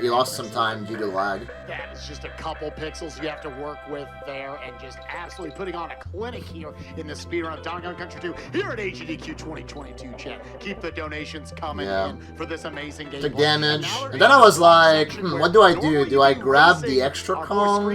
he lost some time due to lag. That is just a couple pixels you have to work with there, and just absolutely putting on a clinic here in the speedrun of Donkey Kong Country 2 here at AGDQ 2022, chat. Keep the donations coming in for this amazing game. Took damage, and then I was like, what do I do? Do I grab the extra Kong?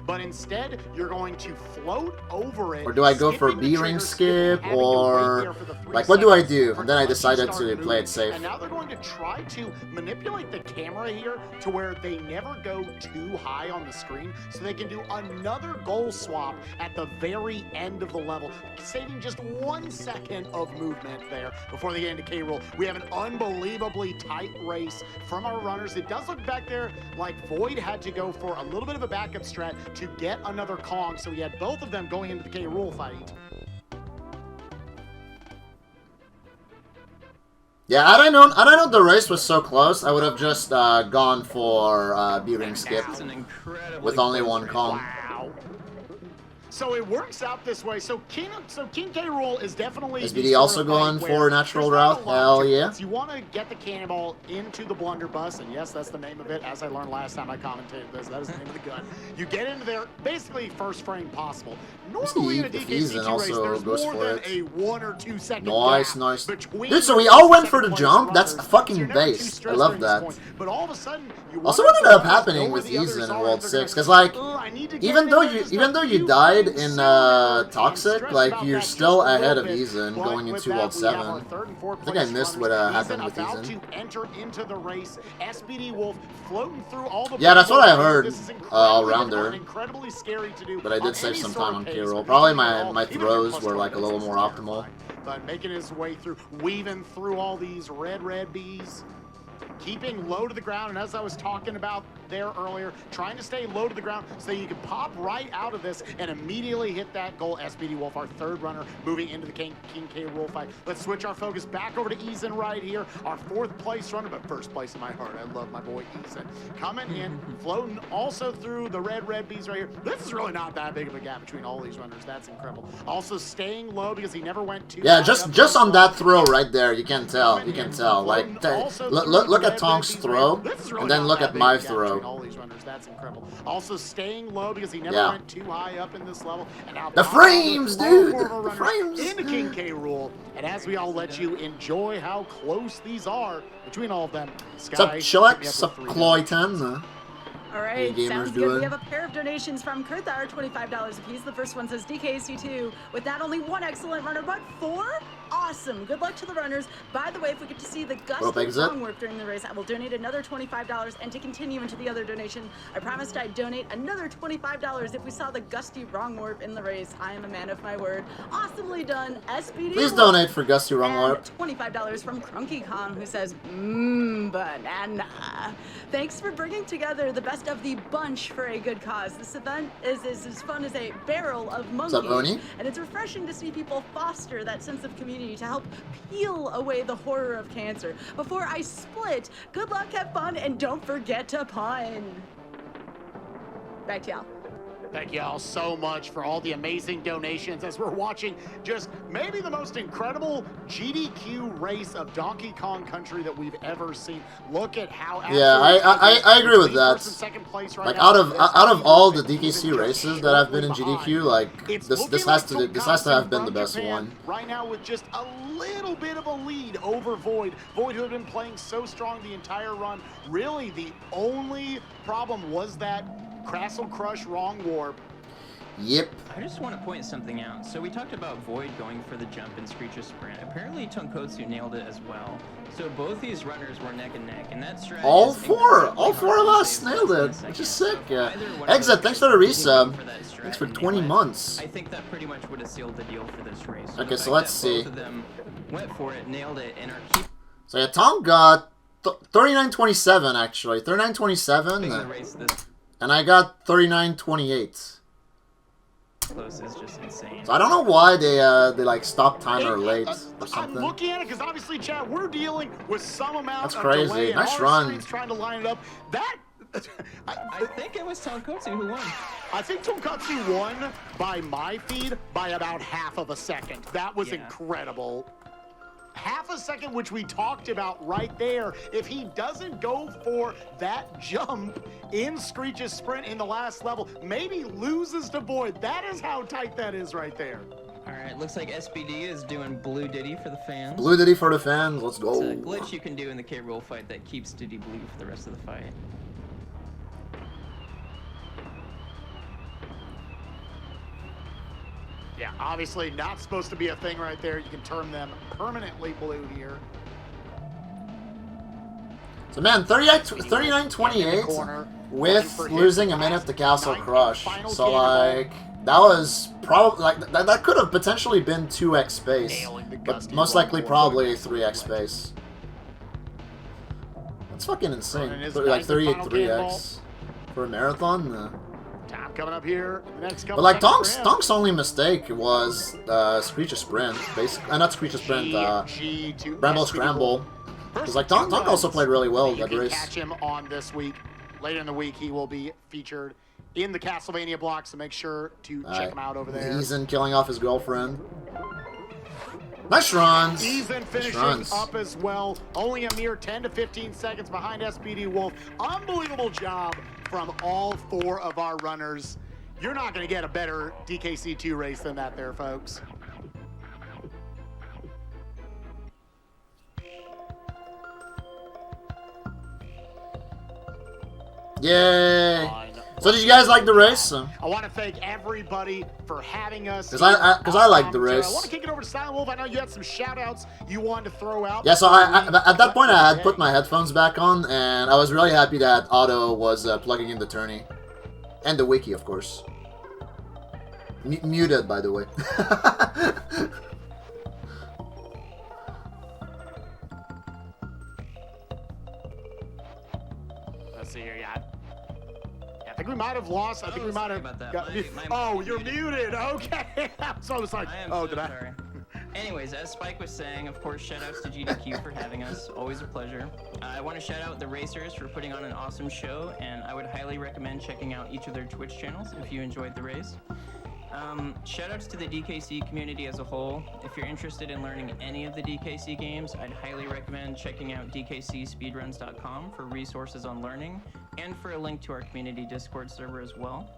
But instead, you're going to float over it. Or do I go for B-ring skip, or like what do I do? And then I decided to play it safe. And now they're going to try to manipulate the camera here to where they never go too high on the screen, so they can do another goal swap at the very end of the level, saving just 1 second of movement there before they get into K. Rool. We have an unbelievably tight race from our runners. It does look back there like Void had to go for a little bit of a backup strat to get another Kong, so he had both of them going into the K. Rool fight. Yeah, had I known the race was so close, I would have just gone for B-ring skip with only 1 Kong. Wow. So it works out this way. So King K. Rool is definitely SBD also going for natural route. Hell yeah. You want to get the cannonball into the blunderbuss, and yes, that's the name of it. As I learned last time I commentated this, that is the name of the gun. You get into there basically first frame possible. Normally in a DKC2 race, there's more than a 1 or 2 second nice. Dude, so we all went for the jump? That's fucking base. I love that. But all of a sudden, also, what ended up happening with Eason in World 6? Because like, even though you died in Toxic, like you're still ahead of Eason going into World 7. I think I missed what happened with Eason. Yeah, that's what I heard all rounder. But I did save some time on K. Rool. Probably my throws were like a little more optimal. But making his way through, weaving through all these red bees. Keeping low to the ground, and as I was talking about there earlier, trying to stay low to the ground so you can pop right out of this and immediately hit that goal. SBD Wolf, our 3rd runner, moving into the King K. Rool fight. Let's switch our focus back over to Eason right here, our 4th place runner, but 1st place in my heart. I love my boy Eason. Coming in, floating also through the red bees right here. This is really not that big of a gap between all these runners. That's incredible. Also staying low because he never went too high. just on that throw right there, you can tell. You can tell. Like, look at Tonk's throw, and then look at my throw. All these runners, that's incredible. Also staying low because he never went too high up in this level. And now the frames, dude. The frames. Into King K. Rool. And as we all let you enjoy how close these are between all of them. What's up, Chillax? What's up, Cloyton? All right, sounds good. We have a pair of donations from Kurthar, $25 apiece. The first one says DKC2 with not only 1 excellent runner, but 4 awesome. Good luck to the runners. By the way, if we get to see the Gusty Glade work during the race, I will donate another $25. And to continue into the other donation, I promised I'd donate another $25 if we saw the Gusty Wrong Warp in the race. I am a man of my word. Awesomely done, SBD. Please donate for Gusty Wrong Warp. $25 from Crunky Kong, who says, banana. Thanks for bringing together the best of the bunch for a good cause. This event is as fun as a barrel of monkeys. What's up, Oni? And it's refreshing to see people foster that sense of community to help peel away the horror of cancer. Before I split, good luck, have fun, and don't forget to pun. Back to y'all. Thank you all so much for all the amazing donations as we're watching just maybe the most incredible GDQ race of Donkey Kong Country that we've ever seen. Look at how I agree with that. Like out of all the DKC races that have been in GDQ, like this has to have been the best one. Right now with just a little bit of a lead over Void. Void, who had been playing so strong the entire run. Really the only problem was that Castle Crush Wrong Warp. Yep. I just want to point something out. So we talked about Void going for the jump and Screecher sprint. Apparently Tonkotsu nailed it as well. So both these runners were neck and neck, and that strategy. All four of us nailed it. Which is sick. Exit, thanks for the resub. Thanks for 20 months. I think that pretty much would have sealed the deal for this race. Okay, so let's see. Both of them went for it, nailed it, and are So yeah, Tom got 39.27 actually. 39.27. And I got 39.28. Close is just insane. So I don't know why they like stopped timer late or something. I'm looking at it because obviously, chat, we're dealing with some amount That's of crazy. delay. Nice and run. Trying to line it up. I think it was Tonkotsu who won. I think Tonkatsu won by my feed by about half of a second. That was incredible. Half a second, which we talked about right there. If he doesn't go for that jump in Screech's sprint in the last level, maybe loses to Void. That is how tight that is right there. All right, looks like SBD is doing Blue Diddy for the fans. Blue Diddy for the fans. Let's go. It's a glitch you can do in the K-Rool fight that keeps Diddy blue for the rest of the fight. Yeah, obviously not supposed to be a thing right there. You can turn them permanently blue here. So man, 39-28 with losing a minute to Castle Crush. So like that was probably like that could have potentially been 2x space, but most likely probably 3x space. That's fucking insane. Like 38-3x for a marathon. Time coming up here. The next couple But like seconds for him. Donk's only mistake was Screech's sprint, basically. Not Screech's sprint. Bramble Scramble. Because like Donk also played really well that you race. Can catch him on this week. Later in the week, he will be featured in the Castlevania block, so make sure to check him out over there. Eason killing off his girlfriend. Nice runs. Eason finishing up as well. Only a mere 10 to 15 seconds behind SPD Wolf. Unbelievable job from all 4 of our runners. You're not going to get a better DKC2 race than that there, folks. Yay! So did you guys like the race? I want to thank everybody for having us. Because I liked the race. I want to kick it over to Silent Wolf. I know you had some shout-outs you wanted to throw out. Yeah, so at that point I had put my headphones back on, and I was really happy that Otto was plugging in the tourney. And the wiki, of course. Muted, by the way. Let's see here, yeah. I think we might have lost. I think we might have. Oh, you're muted. Okay. So I was like, oh, did I? Sorry. Anyways, as Spike was saying, of course, shout-outs to GDQ for having us. Always a pleasure. I want to shout out the racers for putting on an awesome show, and I would highly recommend checking out each of their Twitch channels if you enjoyed the race. Shoutouts to the DKC community as a whole. If you're interested in learning any of the DKC games, I'd highly recommend checking out DKCSpeedruns.com for resources on learning and for a link to our community Discord server as well.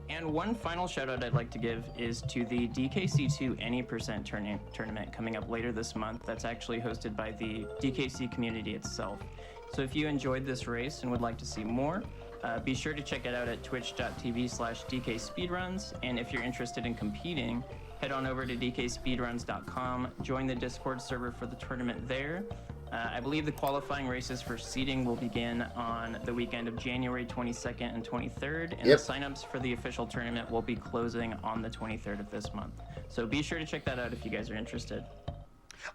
And one final shout out I'd like to give is to the DKC2 Any tournament coming up later this month. That's actually hosted by the DKC community itself. So if you enjoyed this race and would like to see more, be sure to check it out at twitch.tv/DKSpeedruns. And if you're interested in competing, head on over to DKSpeedruns.com, join the Discord server for the tournament there. I believe the qualifying races for seeding will begin on the weekend of January 22nd and 23rd, and the signups for the official tournament will be closing on the 23rd of this month. So be sure to check that out if you guys are interested.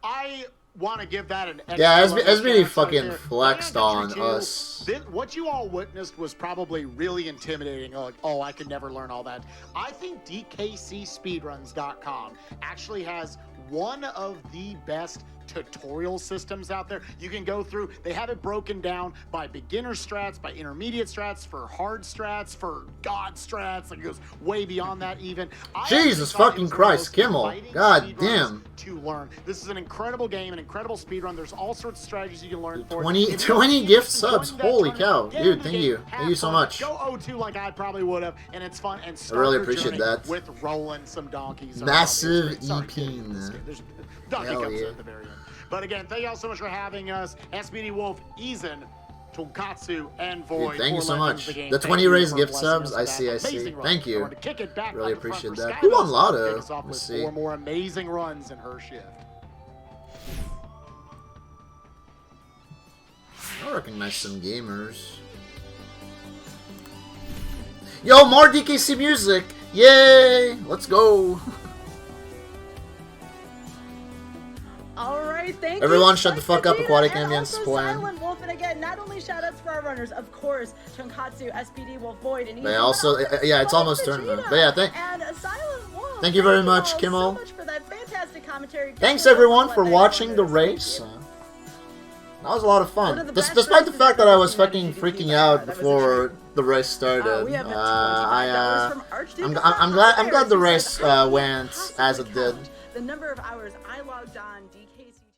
I want to give that an SBD fucking flexed on us. What you all witnessed was probably really intimidating. Like, oh, I could never learn all that. I think DKCSpeedruns.com actually has one of the best tutorial systems out there. You can go through, they have it broken down by beginner strats, by intermediate strats, for hard strats, for god strats. Like, it goes way beyond that even. Jesus fucking Christ, Kimmel. God damn. To learn. This is an incredible game, an incredible speedrun. There's all sorts of strategies you can learn for 20 gift subs. Holy cow. Dude, thank you. Thank you so much. Go O2 like I probably would have, and it's fun. And I really appreciate that. With rolling some donkeys. Massive EP. There's donkey comes at the very end. But again, thank you all so much for having us. SPD Wolf, Eason, Tonkatsu, and Void. Dude, thank you so much. The 20 raised gift subs, I see. Thank you. Really appreciate that. Who won Lotto? Let's see. 4 more amazing runs in her shift. I recognize some gamers. Yo, more DKC music! Yay! Let's go! Alright, thank you. Everyone shut the fuck up, Aquatic and Ambience also plan. Silent Wolf, and again, not only shoutouts for our runners, of course, Tonkatsu, SPD Wolf, Void, and they also, yeah, it's almost tournament. But yeah, thank you very much, Kimmel. So much for that fantastic commentary. Thanks everyone for watching the race. That was a lot of One fun. of the best Despite the races fact that I I've was seen on fucking GDQ freaking so out far. That was a before treat. the race started. We have $25 from Archduke. I'm glad the Who race says, "I can't went as it possibly did. count the number of hours I logged on